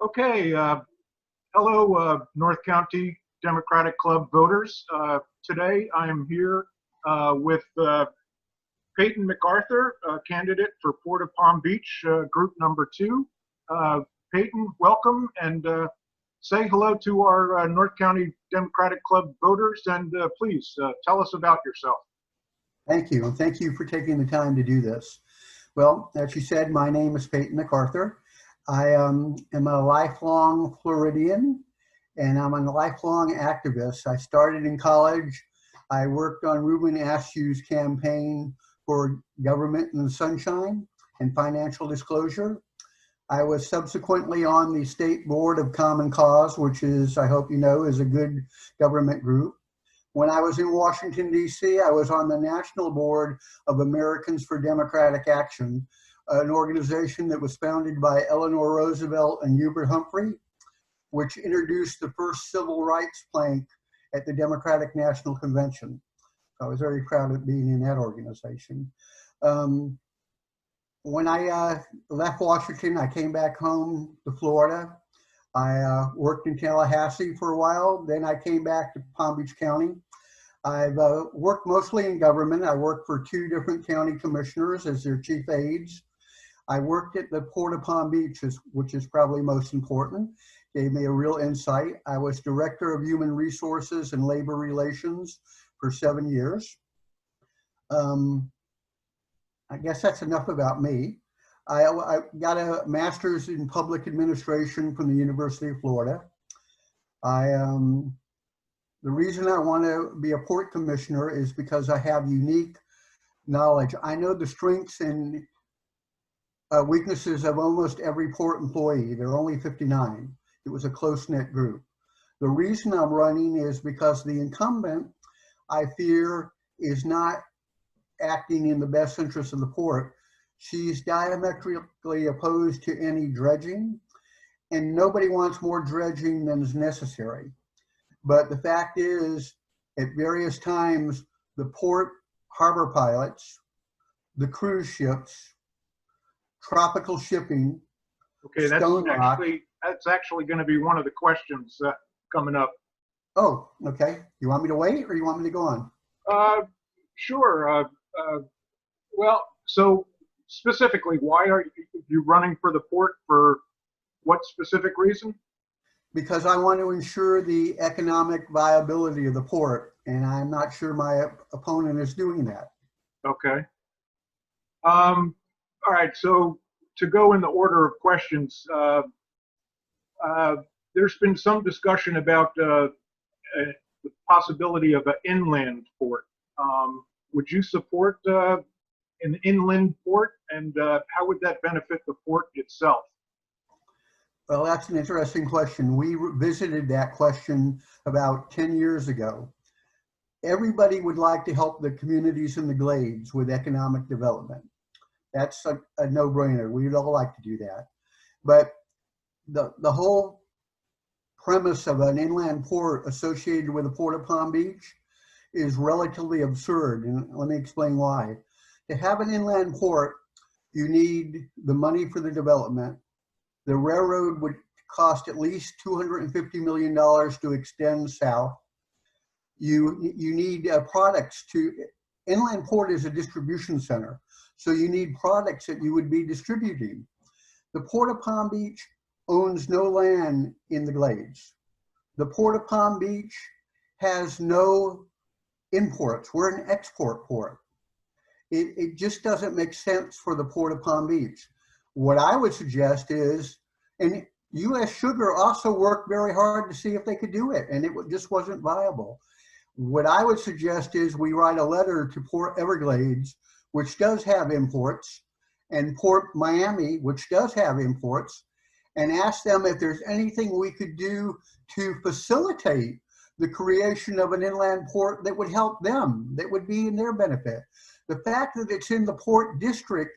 Okay, hello, North County Democratic Club voters. Today I am here with Peyton McArthur, candidate for Port of Palm Beach, group number 2. Peyton, welcome, and say hello to our North County Democratic Club voters, and please tell us about yourself. Thank you, and thank you for taking the time to do this. Well, as you said, my name is Peyton McArthur. I am a lifelong Floridian, and I'm a lifelong activist. I started in college. I worked on Ruben Ashew's campaign for government in the sunshine and financial disclosure. I was subsequently on the State Board of Common Cause, which is, I hope you know, is a good government group. When I was in Washington, D.C., I was on the National Board of Americans for Democratic Action, an organization that was founded by Eleanor Roosevelt and Hubert Humphrey, which introduced the first civil rights plank at the Democratic National Convention. I was very proud of being in that organization. When I left Washington, I came back home to Florida. I worked in Tallahassee for a while. Then I came back to Palm Beach County. I've worked mostly in government. I worked for 2 different county commissioners as their chief aides. I worked at the Port of Palm Beach, which is probably most important. Gave me a real insight. I was Director of Human Resources and Labor Relations for 7 years. I guess that's enough about me. I got a master's in public administration from the University of Florida. The reason I want to be a port commissioner is because I have unique knowledge. I know the strengths and weaknesses of almost every port employee. There are only 59. It was a close-knit group. The reason I'm running is because the incumbent, I fear, is not acting in the best interest of the port. She's diametrically opposed to any dredging, and nobody wants more dredging than is necessary. But the fact is, at various times, the port harbor pilots, the cruise ships, tropical shipping, Okay, that's actually going to be one of the questions coming up. Oh, okay. You want me to wait, or you want me to go on? Sure. Well, so specifically, why are you running for the port? For what specific reason? Because I want to ensure the economic viability of the port, and I'm not sure my opponent is doing that. Okay. All right. So to go in the order of questions, there's been some discussion about the possibility of an inland port. Would you support an inland port, and how would that benefit the port itself? Well, that's an interesting question. We visited that question about 10 years ago. Everybody would like to help the communities in the Glades with economic development. That's a no-brainer. We'd all like to do that. But the whole premise of an inland port associated with the Port of Palm Beach is relatively absurd, and let me explain why. To have an inland port, you need the money for the development. The railroad would cost at least $250 million to extend south. You need products to, inland port is a distribution center, so you need products that you would be distributing. The Port of Palm Beach owns no land in the Glades. The Port of Palm Beach has no imports. We're an export port. It just doesn't make sense for the Port of Palm Beach. What I would suggest is, and U.S. Sugar also worked very hard to see if they could do it, and it just wasn't viable. What I would suggest is we write a letter to Port Everglades, which does have imports, and Port Miami, which does have imports, and ask them if there's anything we could do to facilitate the creation of an inland port that would help them, that would be in their benefit. The fact that it's in the port district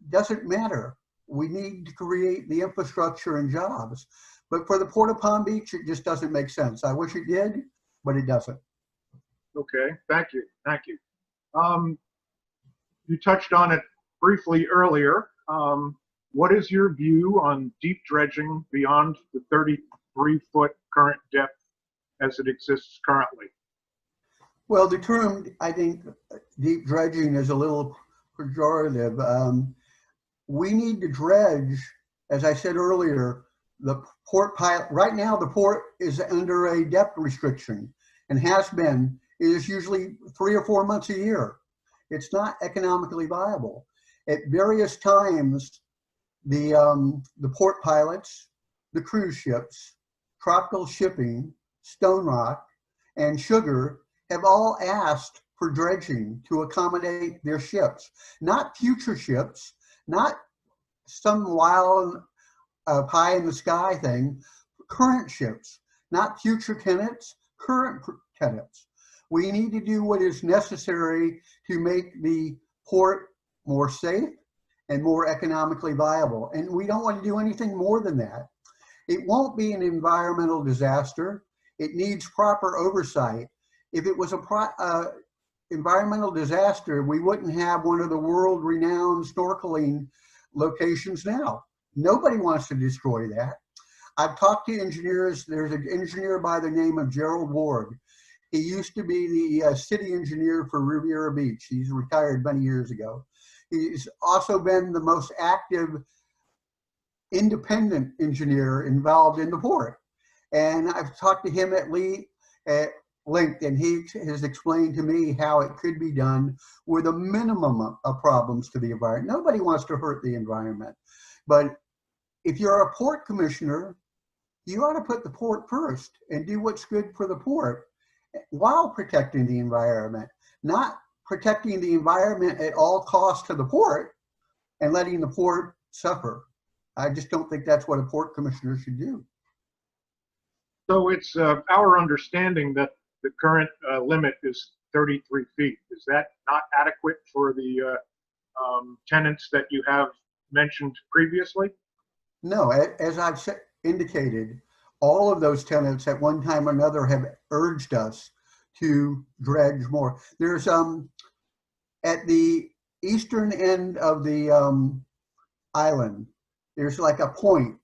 doesn't matter. We need to create the infrastructure and jobs. But for the Port of Palm Beach, it just doesn't make sense. I wish it did, but it doesn't. Okay, thank you. Thank you. You touched on it briefly earlier. what is your view on deep dredging beyond the 33-foot current depth as it exists currently? Well, the term, I think, deep dredging is a little pejorative. We need to dredge, as I said earlier, the port pilot. Right now, the port is under a depth restriction and has been. It is usually 3 or 4 months a year. It's not economically viable. At various times, the port pilots, the cruise ships, tropical shipping, stone rock, and sugar have all asked for dredging to accommodate their ships, not future ships, not some wild pie in the sky thing, current ships, not future tenants, current tenants. We need to do what is necessary to make the port more safe and more economically viable. And we don't want to do anything more than that. It won't be an environmental disaster. It needs proper oversight. If it was a environmental disaster, we wouldn't have one of the world-renowned snorkeling locations now. Nobody wants to destroy that. I've talked to engineers. There's an engineer by the name of Gerald Ward. He used to be the city engineer for Riviera Beach. He's retired many years ago. He's also been the most active independent engineer involved in the port. And I've talked to him at length, and he has explained to me how it could be done with a minimum of problems to the environment. Nobody wants to hurt the environment. But if you're a port commissioner, you ought to put the port first and do what's good for the port while protecting the environment, not protecting the environment at all costs to the port and letting the port suffer. I just don't think that's what a port commissioner should do. So it's our understanding that the current limit is 33 feet. Is that not adequate for the tenants that you have mentioned previously? No, as I've indicated, all of those tenants at one time or another have urged us to dredge more. There's at the eastern end of the island, there's like a point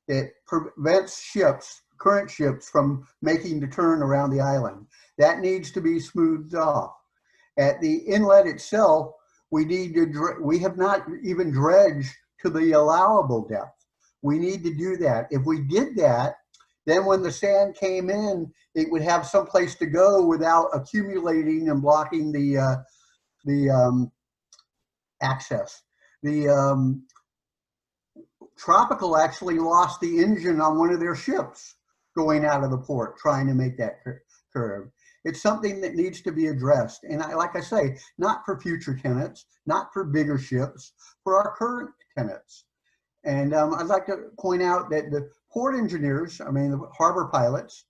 that prevents ships, current ships, from making the turn around the island. That needs to be smoothed off. At the inlet itself, we have not even dredged to the allowable depth. We need to do that. If we did that, then when the sand came in, it would have some place to go without accumulating and blocking the access. The Tropical actually lost the engine on one of their ships going out of the port, trying to make that curve. It's something that needs to be addressed. And like I say, not for future tenants, not for bigger ships, for our current tenants. And I'd like to point out that the port engineers, the harbor pilots,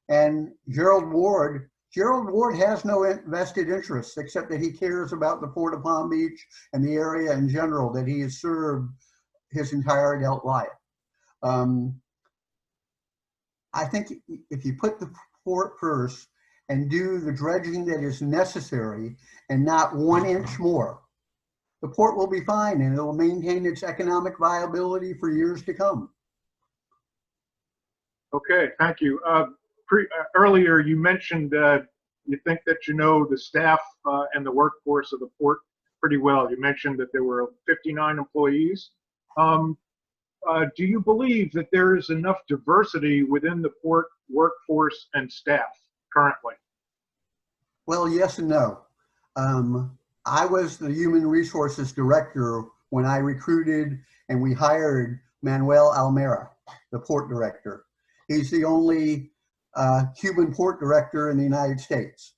and Gerald Ward has no vested interests except that he cares about the Port of Palm Beach and the area in general that he has served his entire adult life. I think if you put the port first and do the dredging that is necessary and not 1 inch more, the port will be fine and it will maintain its economic viability for years to come. Okay, thank you. Earlier you mentioned you think that you know the staff and the workforce of the port pretty well. You mentioned that there were 59 employees. Do you believe that there is enough diversity within the port workforce and staff currently? Well, yes and no. I was the human resources director when I recruited and we hired Manuel Almera, the port director. He's the only Cuban port director in the United States.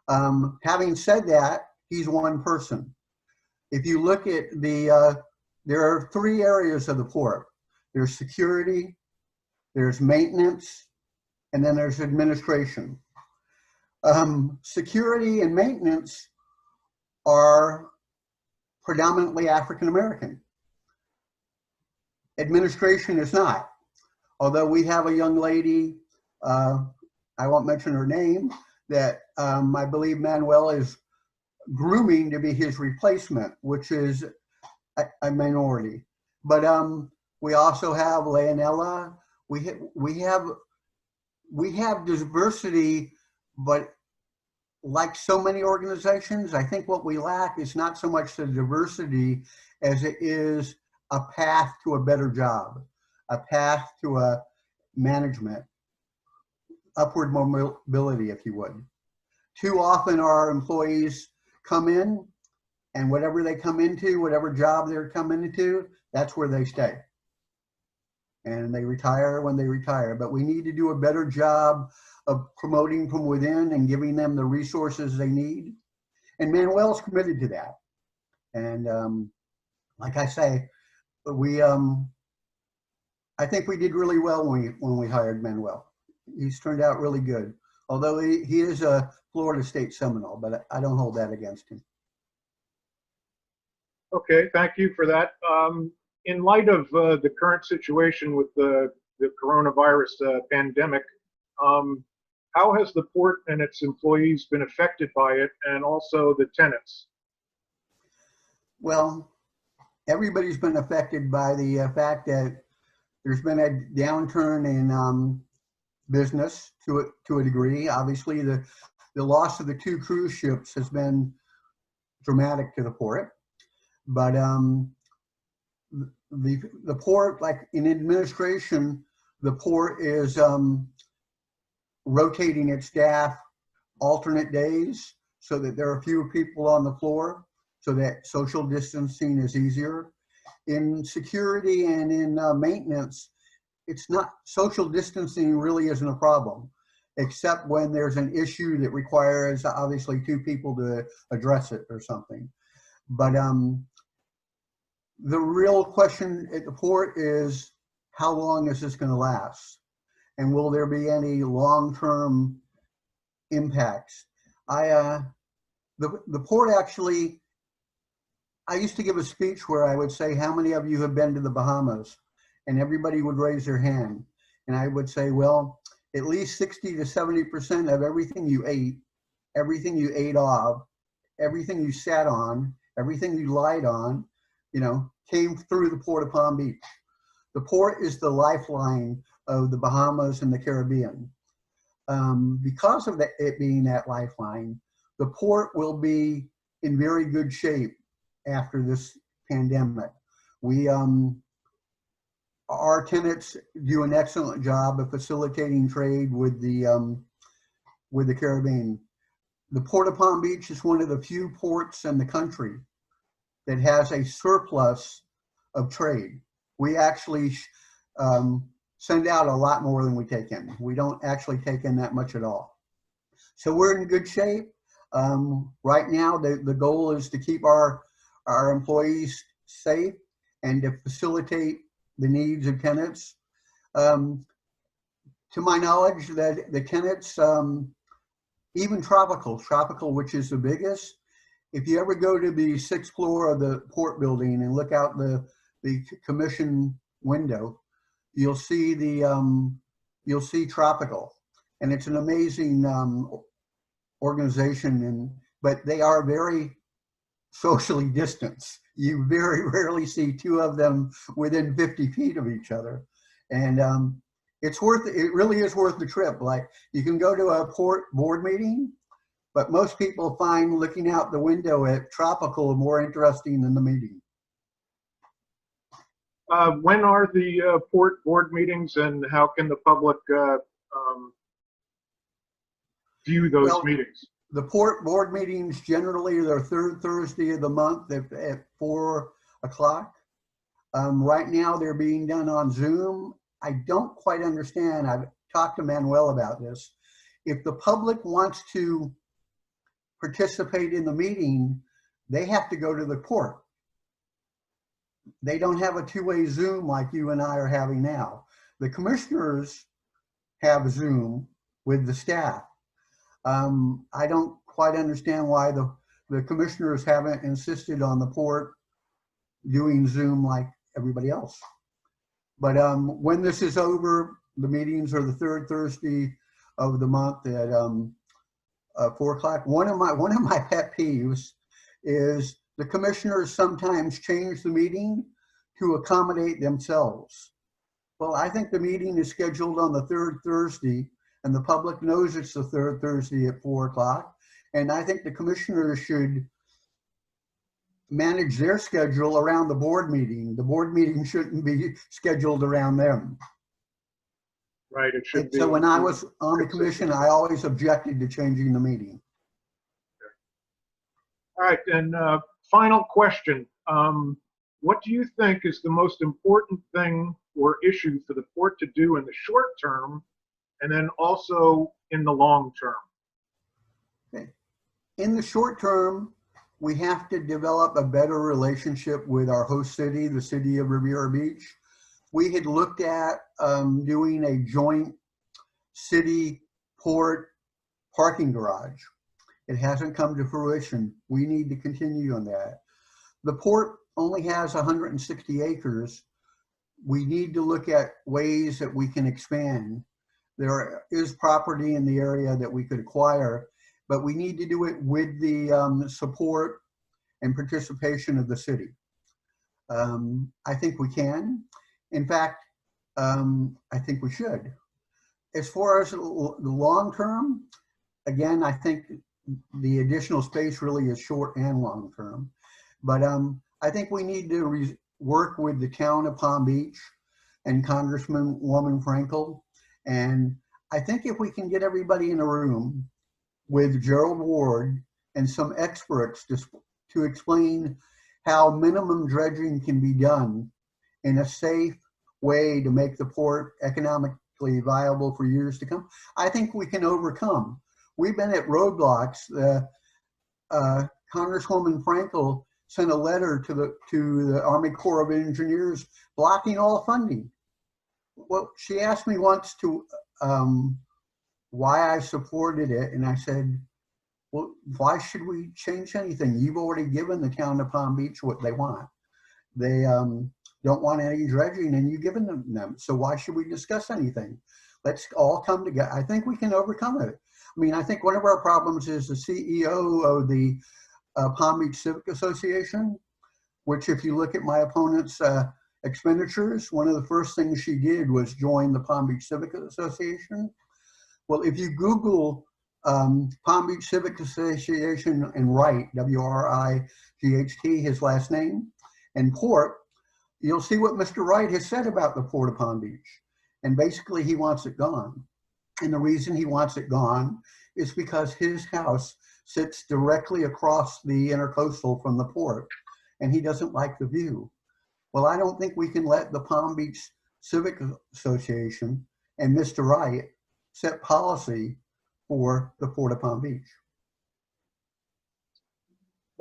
Having said that, he's one person. If you look at there are 3 areas of the port. There's security, there's maintenance, and then there's administration. Security and maintenance are predominantly African American. Administration is not. Although we have a young lady, I won't mention her name, that I believe Manuel is grooming to be his replacement, which is a minority. But we also have Leonella. We have diversity, but like so many organizations, I think what we lack is not so much the diversity as it is a path to a better job, a path to a management, upward mobility, if you would. Too often our employees come in, and whatever they come into, whatever job they're coming into, that's where they stay. And they retire when they retire. But we need to do a better job of promoting from within and giving them the resources they need. And Manuel's committed to that. And like I say, I think we did really well when we hired Manuel. He's turned out really good. Although he is a Florida State Seminole, but I don't hold that against him. Okay, thank you for that. In light of the current situation with the coronavirus pandemic, how has the port and its employees been affected by it, and also the tenants? Well, everybody's been affected by the fact that there's been a downturn in business to a degree. Obviously, the loss of the 2 cruise ships has been dramatic to the port. But the port, like in administration, the port is rotating its staff alternate days so that there are fewer people on the floor, so that social distancing is easier. In security and in maintenance, it's not, social distancing really isn't a problem, except when there's an issue that requires obviously 2 people to address it or something. But the real question at the port is, how long is this going to last? And will there be any long-term impacts? The port actually, I used to give a speech where I would say, how many of you have been to the Bahamas? And everybody would raise their hand. And I would say, well, at least 60 to 70% of everything you ate off, everything you sat on, everything you lied on, came through the Port of Palm Beach. The port is the lifeline of the Bahamas and the Caribbean. Because of it being that lifeline, the port will be in very good shape after this pandemic. Our tenants do an excellent job of facilitating trade with the Caribbean. The Port of Palm Beach is one of the few ports in the country that has a surplus of trade. We actually send out a lot more than we take in. We don't actually take in that much at all. So we're in good shape. Right now, the goal is to keep our employees safe and to facilitate the needs of tenants. To my knowledge, that the tenants, even tropical, which is the biggest, if you ever go to the 6th floor of the port building and look out the commission window, you'll see tropical, and it's an amazing organization. But they are very socially distanced. You very rarely see 2 of them within 50 feet of each other, and it really is worth the trip. Like, you can go to a port board meeting, but most people find looking out the window at tropical more interesting than the meeting. When are the port board meetings, and how can the public view those meetings? The port board meetings generally are the 3rd Thursday of the month at 4 o'clock. Right now they're being done on Zoom. I don't quite understand. I've talked to Manuel about this. If the public wants to participate in the meeting, they have to go to the port. They don't have a 2-way Zoom like you and I are having now. The commissioners have Zoom with the staff. I don't quite understand why the commissioners haven't insisted on the port doing Zoom like everybody else. But when this is over, the meetings are the 3rd Thursday of the month at 4 o'clock. One of my pet peeves is the commissioners sometimes change the meeting to accommodate themselves. Well, I think the meeting is scheduled on the third Thursday, and the public knows it's the third Thursday at 4 o'clock. And I think the commissioners should manage their schedule around the board meeting. The board meeting shouldn't be scheduled around them. Right, it should be. So when I was on the commission, I always objected to changing the meeting. All right, and final question. What do you think is the most important thing or issue for the port to do in the short term, and then also in the long term? Okay. In the short term, we have to develop a better relationship with our host city, the city of Riviera Beach. We had looked at doing a joint city port parking garage. It hasn't come to fruition. We need to continue on that. The port only has 160 acres. We need to look at ways that we can expand. There is property in the area that we could acquire, but we need to do it with the support and participation of the city. I think we can. In fact, I think we should. As far as the long term, again, I think the additional space really is short and long term. But I think we need to work with the town of Palm Beach and Congresswoman Frankel. And I think if we can get everybody in a room with Gerald Ward and some experts to explain how minimum dredging can be done in a safe way to make the port economically viable for years to come, I think we can overcome. We've been at roadblocks. Congresswoman Frankel sent a letter to the Army Corps of Engineers blocking all funding. Well, she asked me once why I supported it, and I said, well, why should we change anything? You've already given the town of Palm Beach what they want. They don't want any dredging, and you've given them. So why should we discuss anything? Let's all come together. I think we can overcome it. I mean, I think one of our problems is the CEO of the Palm Beach Civic Association, which if you look at my opponent's expenditures, one of the first things she did was join the Palm Beach Civic Association. Well, if you Google Palm Beach Civic Association and Wright, W-R-I-G-H-T, his last name, and port, you'll see what Mr. Wright has said about the Port of Palm Beach. And basically he wants it gone. And the reason he wants it gone is because his house sits directly across the intercoastal from the port, and he doesn't like the view. Well, I don't think we can let the Palm Beach Civic Association and Mr. Wright set policy for the Port of Palm Beach.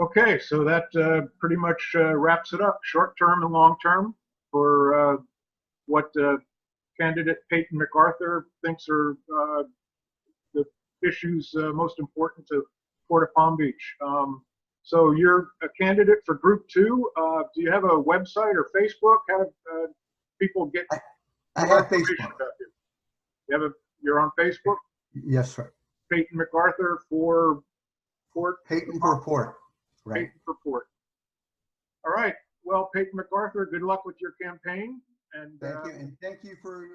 Okay, so that pretty much wraps it up, short term and long term, for what candidate Peyton McArthur thinks are the issues most important to Port of Palm Beach. So you're a candidate for Group 2. Do you have a website or Facebook? How do people get I have Facebook. About you? You're on Facebook? Yes, sir. Peyton McArthur for Port? Peyton for Port. Right. Peyton for Port. All right. Well, Peyton McArthur, good luck with your campaign. And thank you, and thank you for